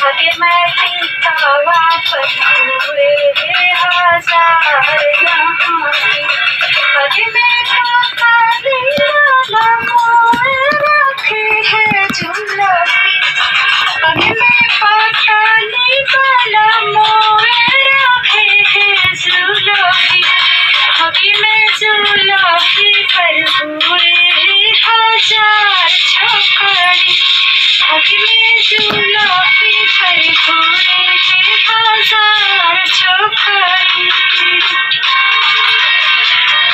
आगे मैं टिकावा पर पूरे हजार यहाँ की आगे मैं काका वाला मोर रखे है झुलकी आगे मैं पाताली वाला मोर रखे है झुलकी आगे मैं झुलकी पर पूरे हजार छोकरी आगे मैं झुलकी पर पूरे हजार छोकरी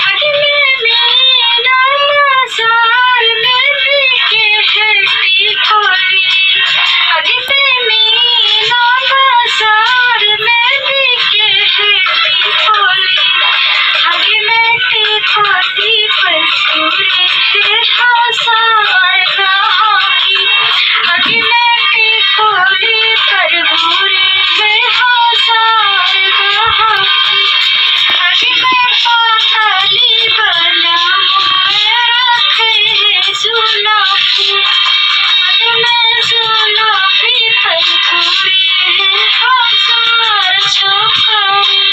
आगे मैं मीना बाजार में बिके है टिकोली आगे मैं मीना बाजार में बिके है टिकोली आगे मैं टिकोली पर पूरे हजार की आगे मैं टिकोली पर पूरे हजार की आगे मैं पाताली वाला मोर रखे है झुलकी आगे मैं झुलकी पर पूरे हजार छोकरी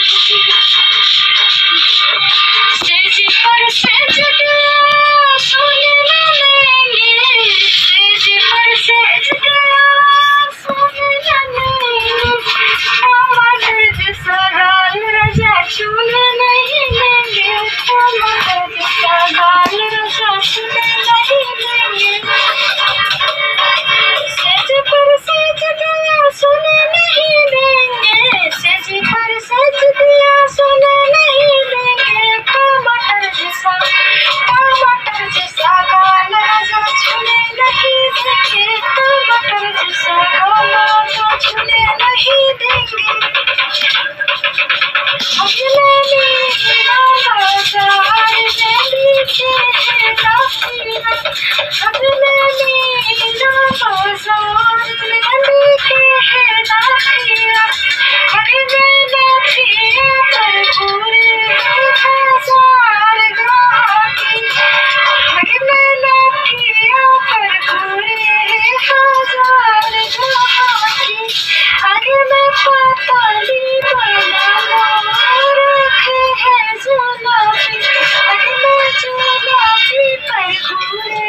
सेज पर सेज दिया सुन न लेंगे सेज पर सेज दिया सुन न लेंगे टमाटर जैसा गाल रजा चुन नहीं लेंगे टमाटर जैसा गाल रजा चुन नहीं लेंगे सेज पर सेज दिया सुन नहीं लेंगे सेज पर सेज दिया सुन नहीं लेंगे टमाटर जैसा गाल रजा चुन नहीं देंगे टमाटर जैसा गाल रजा चुन नहीं देंगे आगे मैं मीना बाजार में बिके है नखिया आगे मैं मीना बाजार में बिके है नखिया आगे मैं नखिया पर पूरे हजार गाकी आगे मैं नखिया पर पूरे हजार गाकी आगे मैं पाताली वाला मोर रखे है झुलकी आगे मैं झुलकी पर पूरे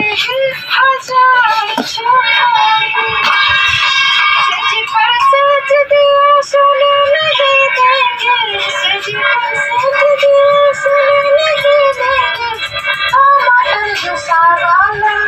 हजार छोकरी सेज पर सेज दिया सुन नहीं देंगे सेज पर सेज दिया सुन नहीं देंगे टमाटर जैसा गाल